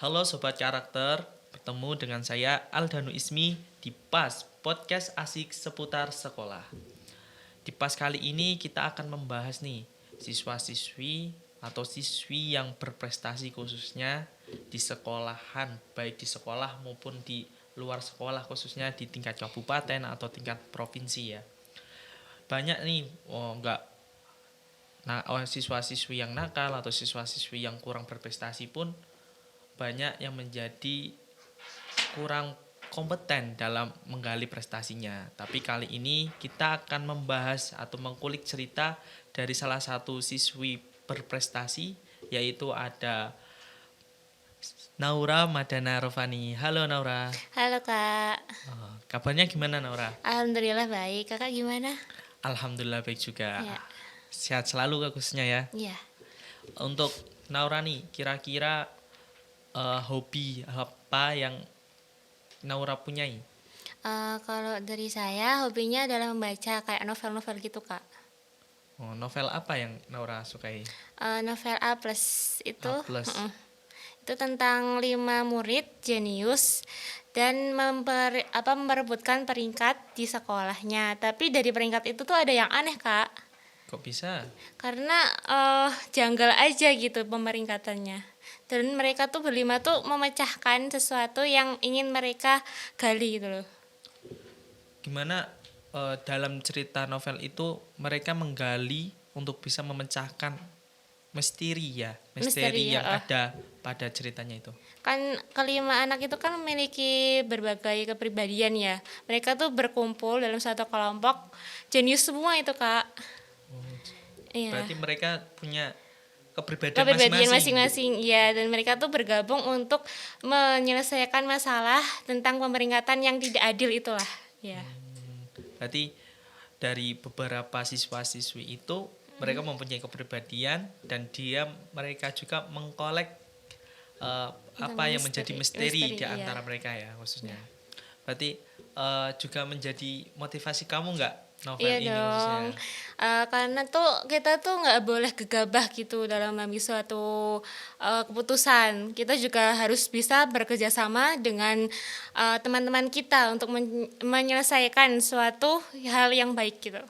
Halo Sobat Karakter, bertemu dengan saya Aldanu Ismi di PAS, Podcast Asik Seputar Sekolah. Di PAS kali ini kita akan membahas nih siswa-siswi atau siswi yang berprestasi khususnya di sekolahan, baik di sekolah maupun di luar sekolah khususnya di tingkat kabupaten atau tingkat provinsi ya. Banyak nih, siswa-siswi yang nakal atau siswa-siswi yang kurang berprestasi pun banyak yang menjadi kurang kompeten dalam menggali prestasinya. Tapi kali ini kita akan membahas atau mengkulik cerita dari salah satu siswi berprestasi, yaitu ada Naura Madana Rofani. Halo Naura. Halo Kak, Kabarnya gimana Naura? Alhamdulillah baik. Kakak gimana? Alhamdulillah baik juga. Ya, Sehat selalu khususnya ya. ya. Untuk Naura nih, kira-kira hobi apa yang Naura punyai? Kalau dari saya hobinya adalah membaca kayak novel-novel gitu Kak. Novel apa yang Naura sukai? Novel A plus itu, A plus. itu tentang 5 murid jenius dan memperebutkan peringkat di sekolahnya. Tapi dari peringkat itu tuh ada yang aneh Kak, Kok bisa? karena janggal aja gitu pemeringkatannya. Dan mereka tuh berlima tuh memecahkan sesuatu yang ingin mereka gali gitu loh. Gimana dalam cerita novel itu mereka menggali untuk bisa memecahkan misteri Misteri, yang ada pada ceritanya itu. Kan kelima anak itu kan memiliki berbagai kepribadian ya. Mereka tuh berkumpul dalam satu kelompok jenius semua itu Kak. Iya. Berarti mereka punya kepribadian Kepribadian masing-masing. masing-masing, iya, dan mereka tuh bergabung untuk menyelesaikan masalah tentang pemeringkatan yang tidak adil itulah, ya. Berarti dari beberapa siswa-siswi itu mereka mempunyai kepribadian dan mereka juga mengkolek apa yang menjadi misteri di iya. antara mereka ya khususnya. Berarti juga menjadi motivasi kamu nggak novel Iya ini dong, khususnya? Karena tuh kita tuh nggak boleh gegabah gitu dalam mengambil suatu keputusan. Kita juga harus bisa bekerja sama dengan teman-teman kita untuk menyelesaikan suatu hal yang baik gitu.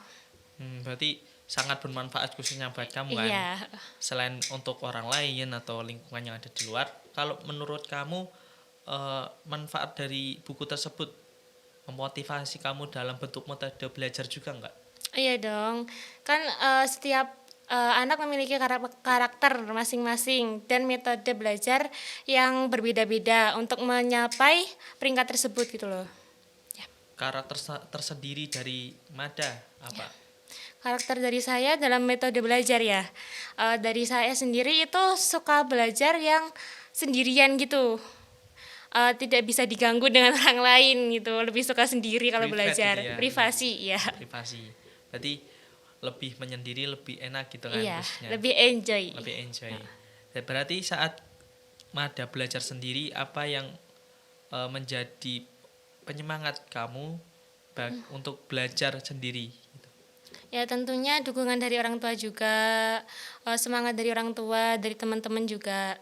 Berarti sangat bermanfaat khususnya buat kamu kan. Iya. Selain untuk orang lain atau lingkungan yang ada di luar, kalau menurut kamu manfaat dari buku tersebut memotivasi kamu dalam bentuk metode belajar juga nggak? Iya dong, kan setiap anak memiliki karakter masing-masing dan metode belajar yang berbeda-beda untuk mencapai peringkat tersebut gitu loh. Karakter tersendiri dari Mada apa? Karakter dari saya dalam metode belajar ya, dari saya sendiri itu suka belajar yang sendirian gitu. Tidak bisa diganggu dengan orang lain gitu, lebih suka sendiri kalau Privat belajar, gitu ya. privasi ya. Privasi. Berarti lebih menyendiri, lebih enak gitu kan Iya, khususnya. lebih enjoy. Lebih enjoy. Dan berarti saat Mada belajar sendiri, apa yang menjadi penyemangat kamu untuk belajar sendiri gitu? Ya tentunya dukungan dari orang tua juga, semangat dari orang tua, dari teman-teman juga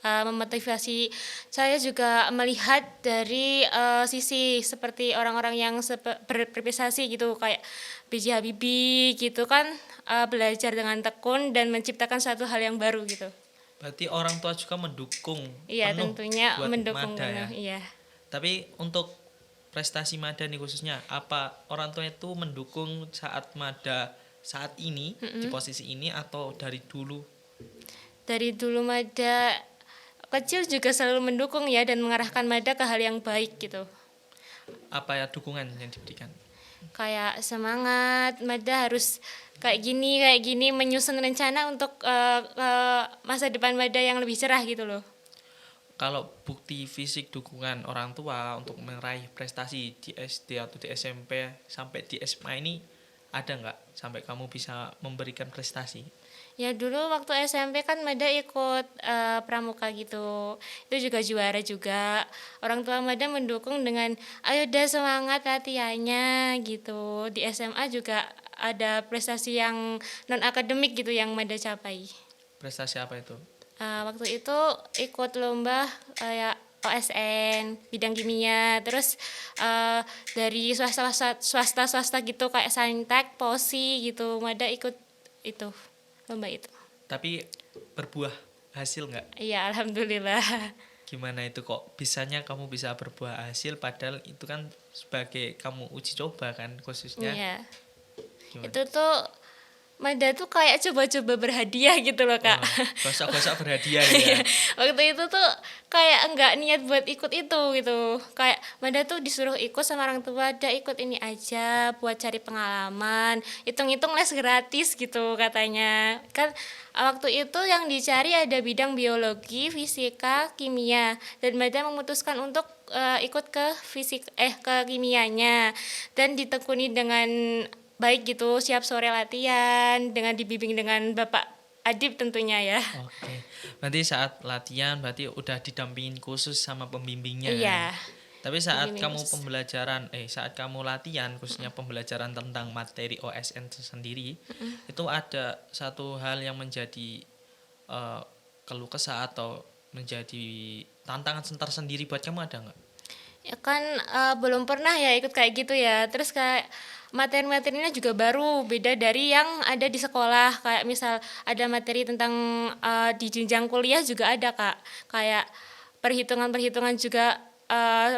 memotivasi. Saya juga melihat dari sisi seperti orang-orang yang berprestasi gitu, kayak B.J. Habibie gitu kan, belajar dengan tekun dan menciptakan satu hal yang baru gitu. Berarti orang tua juga mendukung Iya penuh tentunya buat mendukung Mada ya. penuh, iya. Tapi untuk prestasi Mada nih khususnya, apa orang tua itu mendukung saat Mada saat ini di posisi ini atau dari dulu? Dari dulu Mada kecil juga selalu mendukung ya dan mengarahkan Mada ke hal yang baik gitu. Apa ya dukungan yang diberikan? Kayak semangat, Mada harus kayak gini, menyusun rencana untuk masa depan Mada yang lebih cerah gitu loh. Kalau bukti fisik dukungan orang tua untuk meraih prestasi di SD atau di SMP sampai di SMA ini ada nggak sampai kamu bisa memberikan prestasi? Ya dulu waktu SMP kan Mada ikut pramuka gitu, itu juga juara juga. Orang tua Mada mendukung dengan ayo udah semangat latihannya gitu. Di SMA juga ada prestasi yang non akademik gitu yang Mada capai. Prestasi apa itu? Waktu itu ikut lomba kayak OSN bidang kimia, terus dari swasta gitu kayak Saintek, Posi gitu, Mada ikut itu lomba itu. Tapi berbuah hasil nggak? Iya, alhamdulillah. Gimana itu kok bisanya kamu bisa berbuah hasil padahal itu kan sebagai kamu uji coba kan khususnya. Iya. Gimana? Itu tuh Mada tuh kayak coba-coba berhadiah gitu loh, Kak. Gosok-gosok berhadiah ya. Waktu itu tuh kayak nggak niat buat ikut itu gitu. Kayak Mada tuh disuruh ikut sama orang tua, ada ikut ini aja buat cari pengalaman. Hitung-hitung les gratis gitu katanya. Kan waktu itu yang dicari ada bidang biologi, fisika, kimia. Dan Mada memutuskan untuk ikut ke ke kimianya dan ditekuni dengan baik gitu, siap sore latihan dengan dibimbing dengan Bapak Adib tentunya ya. Oke. Berarti saat latihan berarti udah didampingin khusus sama pembimbingnya. Iya. Tapi saat Pembimbing kamu khusus. saat kamu latihan khususnya pembelajaran tentang materi OSN itu sendiri, itu ada satu hal yang menjadi keluh kesah atau menjadi tantangan tersendiri buat kamu ada nggak? Ya kan belum pernah ya ikut kayak gitu ya. Terus kayak materi-materinya juga baru, beda dari yang ada di sekolah. Kayak misal ada materi tentang di jenjang kuliah juga ada, Kak. Kayak perhitungan-perhitungan juga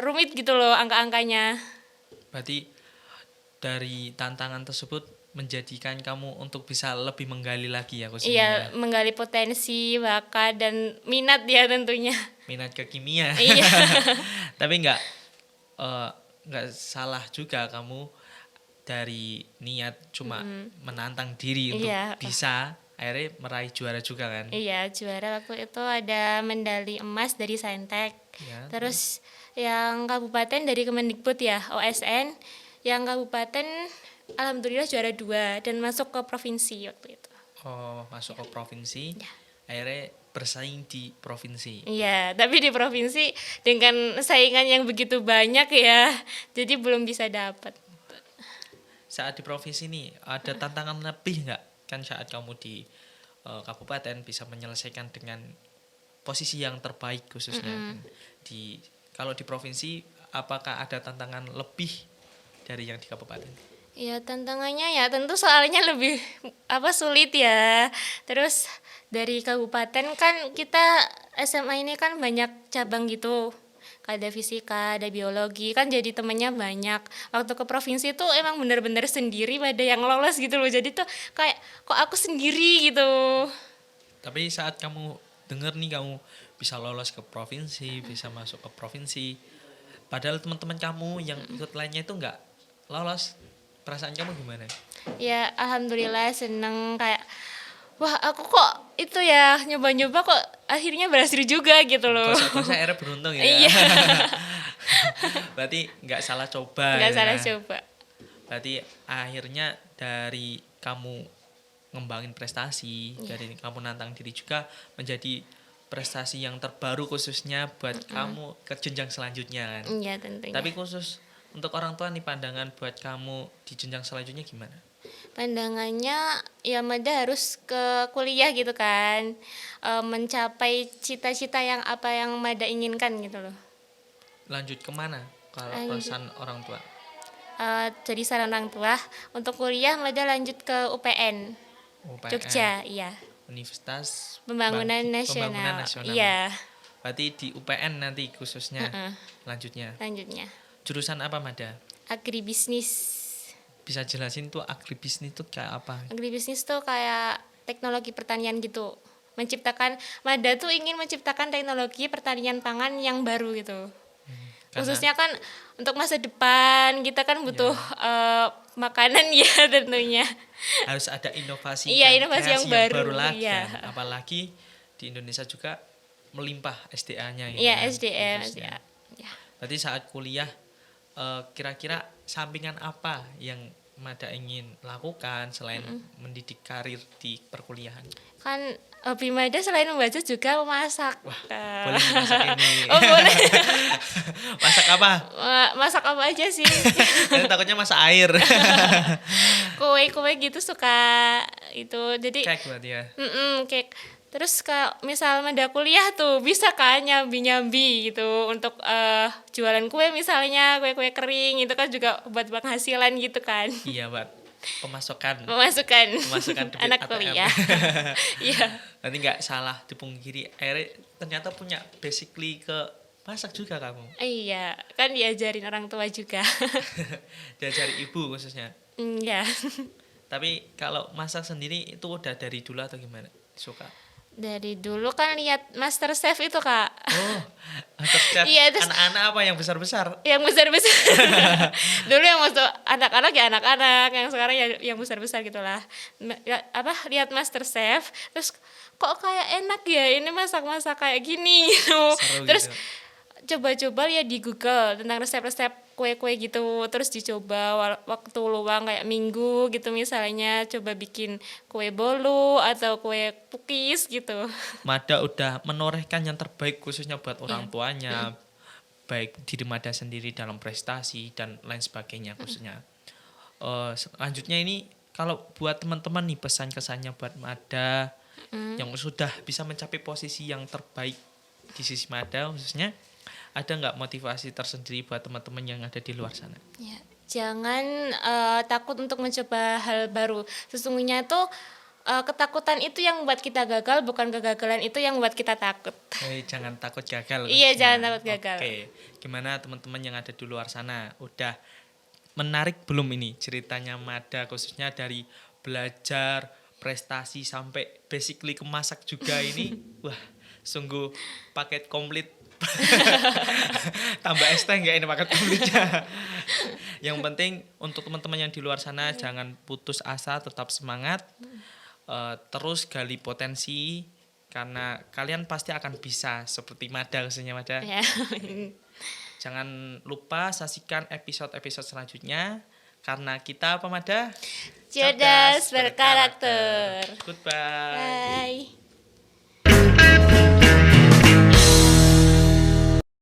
rumit gitu loh angka-angkanya. Berarti dari tantangan tersebut menjadikan kamu untuk bisa lebih menggali lagi ya khususnya Iya, menggali potensi, bakat dan minat ya tentunya. minat ke kimia. Iya. Tapi nggak salah juga kamu dari niat cuma menantang diri untuk Iya. bisa akhirnya meraih juara juga kan. Iya, juara waktu itu ada medali emas dari Saintek. Ya, Terus yang kabupaten dari Kemendikbud ya, OSN. Yang kabupaten alhamdulillah juara 2 dan masuk ke provinsi waktu itu. masuk ke provinsi Ya. akhirnya bersaing di provinsi. Iya, tapi di provinsi dengan saingan yang begitu banyak ya, jadi belum bisa dapat. Saat di provinsi nih ada tantangan lebih nggak kan saat kamu di kabupaten bisa menyelesaikan dengan posisi yang terbaik khususnya di kalau di provinsi apakah ada tantangan lebih dari yang di kabupaten? Ya tantangannya ya tentu soalnya lebih sulit ya. Terus dari kabupaten kan kita SMA ini kan banyak cabang gitu. Ada fisika, ada biologi, kan jadi temennya banyak. Waktu ke provinsi tuh emang bener-bener sendiri, ada yang lolos gitu loh. Jadi tuh kayak kok aku sendiri gitu. Tapi saat kamu denger nih kamu bisa lolos ke provinsi, bisa masuk ke provinsi, padahal teman-teman kamu yang ikut lainnya itu nggak lolos, perasaan kamu gimana? Ya alhamdulillah seneng kayak wah aku kok itu ya nyoba-nyoba kok akhirnya berhasil juga gitu loh. Kosa-kosa akhirnya beruntung ya. Iya. Berarti nggak salah coba. Nggak ya. salah coba. Berarti akhirnya dari kamu ngembangin prestasi, dari kamu nantang diri juga menjadi prestasi yang terbaru khususnya buat kamu ke jenjang selanjutnya kan. Iya tentunya. Tapi khusus untuk orang tua nih pandangan buat kamu di jenjang selanjutnya gimana? Pandangannya ya Mada harus ke kuliah gitu kan. Mencapai cita-cita yang apa yang Mada inginkan gitu loh. Lanjut kemana kalau Lanjut. pesan orang tua? Jadi saran orang tua untuk kuliah Mada lanjut ke UPN UPN, Jogja, iya. Universitas Pembangunan Nasional. Iya, Berarti di UPN nanti khususnya lanjutnya. lanjutnya. Jurusan apa Mada? Agribisnis. Bisa jelasin tuh agribisnis itu kayak apa? Agribisnis tuh kayak teknologi pertanian gitu. Mada tuh ingin menciptakan teknologi pertanian pangan yang baru gitu. Khususnya kan untuk masa depan kita kan butuh makanan ya tentunya. Harus ada inovasi, Iya, dan inovasi kreasi yang baru, lagi iya. kan. Apalagi di Indonesia juga melimpah SDA-nya ya. Iya, kan, SDM, khususnya. ya. Berarti saat kuliah kira-kira sampingan apa yang Mada ingin lakukan selain mendidik karir di perkuliahan? Kan hobi Mada selain membaca juga memasak. Wah, boleh masak ini. Oh, boleh. Masak apa? Masak apa aja sih? Saya takutnya masak air. Kue-kue gitu suka itu. Jadi Kayak berarti ya. kayak Terus kalau misal Mada kuliah tuh bisa kan nyambi-nyambi gitu untuk jualan kue misalnya, kue-kue kering itu kan juga buat penghasilan gitu kan. Iya, buat pemasukan Memasukkan pemasukan duit anak ATM. kuliah. Iya. Nanti nggak salah dipungkiri, akhirnya ternyata punya basically ke masak juga kamu. Iya, kan diajarin orang tua juga. Diajari ibu khususnya. Iya. Tapi kalau masak sendiri itu udah dari dulu atau gimana? Suka? Dari dulu kan lihat Master Chef itu, Kak. Oh, terus Iya, terus anak-anak apa yang besar-besar? yang besar-besar. Dulu yang masuk anak-anak ya anak-anak, yang sekarang ya yang besar-besar gitulah. Lihat Master Chef, terus kok kayak enak ya ini masak-masak kayak gini gitu. Seru Terus gitu. coba-coba ya di Google tentang resep-resep kue-kue gitu, terus dicoba waktu luang kayak minggu gitu misalnya coba bikin kue bolu atau kue cookies gitu. Mada udah menorehkan yang terbaik khususnya buat orang Iya. tuanya, baik diri Mada sendiri dalam prestasi dan lain sebagainya khususnya. Selanjutnya ini kalau buat teman-teman nih pesan kesannya buat Mada yang sudah bisa mencapai posisi yang terbaik di sisi Mada khususnya, ada nggak motivasi tersendiri buat teman-teman yang ada di luar sana? Ya, jangan takut untuk mencoba hal baru. Sesungguhnya tuh ketakutan itu yang membuat kita gagal, bukan kegagalan itu yang membuat kita takut. Jangan takut gagal. Iya, khususnya. jangan takut gagal. Oke, gimana teman-teman yang ada di luar sana? Udah menarik belum ini ceritanya Mada khususnya dari belajar, prestasi sampai basically ke masak juga ini? Wah, sungguh paket komplit. Tambah es teh nggak ini paket komplitnya. Yang penting untuk teman-teman yang di luar sana jangan putus asa, tetap semangat. Terus gali potensi karena kalian pasti akan bisa seperti Mada khususnya Mada. Ya. Jangan lupa saksikan episode-episode selanjutnya karena kita apa Mada? Cerdas berkarakter. Goodbye. Bye.